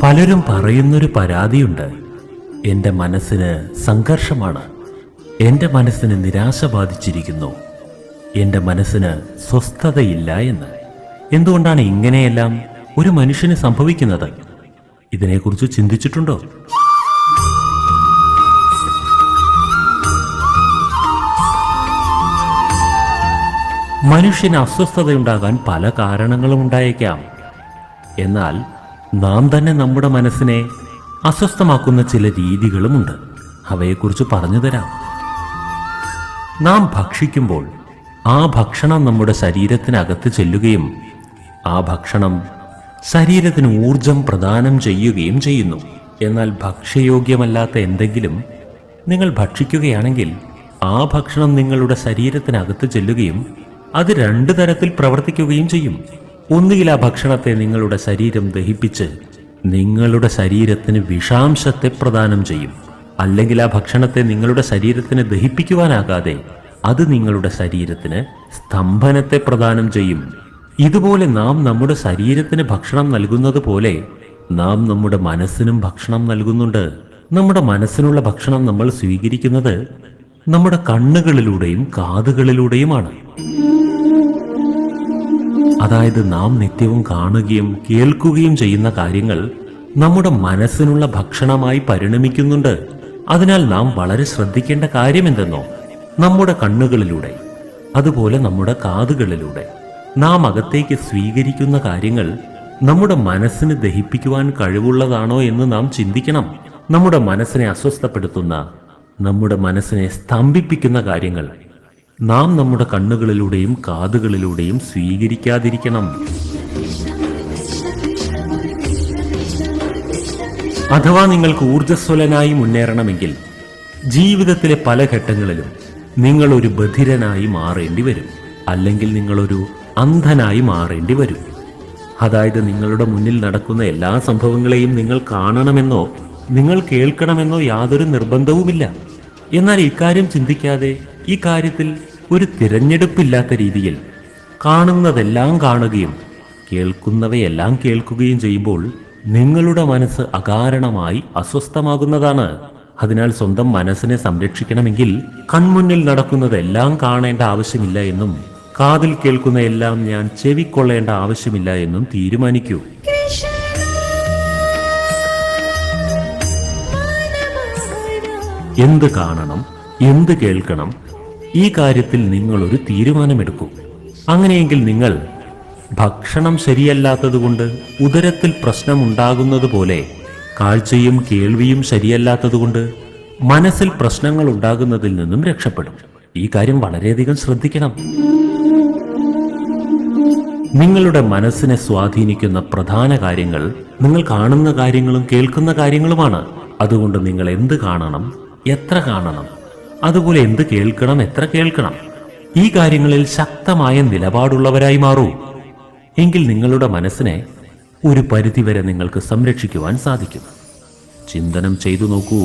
പലരും പറയുന്നൊരു പരാതിയുണ്ട്. എൻ്റെ മനസ്സിന് സംഘർഷമാണ്, എൻ്റെ മനസ്സിന് നിരാശ ബാധിച്ചിരിക്കുന്നു, എൻ്റെ മനസ്സിന് സ്വസ്ഥതയില്ല എന്ന്. എന്തുകൊണ്ടാണ് ഇങ്ങനെയെല്ലാം ഒരു മനുഷ്യന് സംഭവിക്കുന്നത്? ഇതിനെക്കുറിച്ച് ചിന്തിച്ചിട്ടുണ്ടോ? മനുഷ്യന് അസ്വസ്ഥതയുണ്ടാകാൻ പല കാരണങ്ങളും ഉണ്ടായേക്കാം. എന്നാൽ നാം തന്നെ നമ്മുടെ മനസ്സിനെ അസ്വസ്ഥമാക്കുന്ന ചില രീതികളുമുണ്ട്. അവയെക്കുറിച്ച് പറഞ്ഞു തരാം. നാം ഭക്ഷിക്കുമ്പോൾ ആ ഭക്ഷണം നമ്മുടെ ശരീരത്തിനകത്ത് ചെല്ലുകയും ആ ഭക്ഷണം ശരീരത്തിന് ഊർജം പ്രദാനം ചെയ്യുകയും ചെയ്യുന്നു. എന്നാൽ ഭക്ഷ്യയോഗ്യമല്ലാത്ത എന്തെങ്കിലും നിങ്ങൾ ഭക്ഷിക്കുകയാണെങ്കിൽ ആ ഭക്ഷണം നിങ്ങളുടെ ശരീരത്തിനകത്ത് ചെല്ലുകയും അത് രണ്ടു തരത്തിൽ പ്രവർത്തിക്കുകയും ചെയ്യും. ഒന്നുകിൽ ആ ഭക്ഷണത്തെ നിങ്ങളുടെ ശരീരം ദഹിപ്പിച്ച് നിങ്ങളുടെ ശരീരത്തിന് വിഷാംശത്തെ പ്രദാനം ചെയ്യും, അല്ലെങ്കിൽ ആ ഭക്ഷണത്തെ നിങ്ങളുടെ ശരീരത്തിന് ദഹിപ്പിക്കുവാനാകാതെ അത് നിങ്ങളുടെ ശരീരത്തിന് സ്തംഭനത്തെ പ്രദാനം ചെയ്യും. ഇതുപോലെ നാം നമ്മുടെ ശരീരത്തിന് ഭക്ഷണം നൽകുന്നത് പോലെ നാം നമ്മുടെ മനസ്സിനും ഭക്ഷണം നൽകുന്നുണ്ട്. നമ്മുടെ മനസ്സിനുള്ള ഭക്ഷണം നമ്മൾ സ്വീകരിക്കുന്നത് നമ്മുടെ കണ്ണുകളിലൂടെയും കാതുകളിലൂടെയുമാണ്. അതായത് നാം നിത്യവും കാണുകയും കേൾക്കുകയും ചെയ്യുന്ന കാര്യങ്ങൾ നമ്മുടെ മനസ്സിനുള്ള ഭക്ഷണമായി പരിണമിക്കുന്നുണ്ട്. അതിനാൽ നാം വളരെ ശ്രദ്ധിക്കേണ്ട കാര്യം എന്തെന്നോ, നമ്മുടെ കണ്ണുകളിലൂടെ അതുപോലെ നമ്മുടെ കാതുകളിലൂടെ നാം അകത്തേക്ക് സ്വീകരിക്കുന്ന കാര്യങ്ങൾ നമ്മുടെ മനസ്സിന് ദഹിപ്പിക്കുവാൻ കഴിവുള്ളതാണോ എന്ന് നാം ചിന്തിക്കണം. നമ്മുടെ മനസ്സിനെ അസ്വസ്ഥപ്പെടുത്തുന്ന, നമ്മുടെ മനസ്സിനെ സ്തംഭിപ്പിക്കുന്ന കാര്യങ്ങൾ നാം നമ്മുടെ കണ്ണുകളിലൂടെയും കാതുകളിലൂടെയും സ്വീകരിക്കാതിരിക്കണം. അഥവാ നിങ്ങൾക്ക് ഊർജ്ജസ്വലനായി മുന്നേറണമെങ്കിൽ ജീവിതത്തിലെ പല ഘട്ടങ്ങളിലും നിങ്ങൾ ഒരു ബധിരനായി മാറേണ്ടി വരും, അല്ലെങ്കിൽ നിങ്ങളൊരു അന്ധനായി മാറേണ്ടി വരും. അതായത് നിങ്ങളുടെ മുന്നിൽ നടക്കുന്ന എല്ലാ സംഭവങ്ങളെയും നിങ്ങൾ കാണണമെന്നോ നിങ്ങൾ കേൾക്കണമെന്നോ യാതൊരു നിർബന്ധവുമില്ല. എന്നാൽ ഇക്കാര്യം ചിന്തിക്കാതെ ഈ കാര്യത്തിൽ ഒരു തിരഞ്ഞെടുപ്പില്ലാത്ത രീതിയിൽ കാണുന്നതെല്ലാം കാണുകയും കേൾക്കുന്നവയെല്ലാം കേൾക്കുകയും ചെയ്യുമ്പോൾ നിങ്ങളുടെ മനസ്സ് അകാരണമായി അസ്വസ്ഥമാകുന്നതാണ്. അതിനാൽ സ്വന്തം മനസ്സിനെ സംരക്ഷിക്കണമെങ്കിൽ കൺമുന്നിൽ നടക്കുന്നതെല്ലാം കാണേണ്ട ആവശ്യമില്ല എന്നും കാതിൽ കേൾക്കുന്ന എല്ലാം ഞാൻ ചെവിക്കൊള്ളേണ്ട ആവശ്യമില്ല എന്നും തീരുമാനിക്കൂ. എന്ത് കാണണം, എന്ത് കേൾക്കണം, ഈ കാര്യത്തിൽ നിങ്ങളൊരു തീരുമാനമെടുക്കൂ. അങ്ങനെയെങ്കിൽ നിങ്ങൾ ഭക്ഷണം ശരിയല്ലാത്തതുകൊണ്ട് ഉദരത്തിൽ പ്രശ്നമുണ്ടാകുന്നത് പോലെ കാഴ്ചയും കേൾവിയും ശരിയല്ലാത്തതുകൊണ്ട് മനസ്സിൽ പ്രശ്നങ്ങൾ ഉണ്ടാകുന്നതിൽ നിന്നും രക്ഷപ്പെടും. ഈ കാര്യം വളരെയധികം ശ്രദ്ധിക്കണം. നിങ്ങളുടെ മനസ്സിനെ സ്വാധീനിക്കുന്ന പ്രധാന കാര്യങ്ങൾ നിങ്ങൾ കാണുന്ന കാര്യങ്ങളും കേൾക്കുന്ന കാര്യങ്ങളുമാണ്. അതുകൊണ്ട് നിങ്ങൾ എന്ത് കാണണം, എത്ര കാണണം, അതുപോലെ എന്ത് കേൾക്കണം, എത്ര കേൾക്കണം, ഈ കാര്യങ്ങളിൽ ശക്തമായ നിലപാടുള്ളവരായി മാറൂ. എങ്കിൽ നിങ്ങളുടെ മനസ്സിനെ ഒരു പരിധിവരെ നിങ്ങൾക്ക് സംരക്ഷിക്കുവാൻ സാധിക്കും. ചിന്തനം ചെയ്തു നോക്കൂ.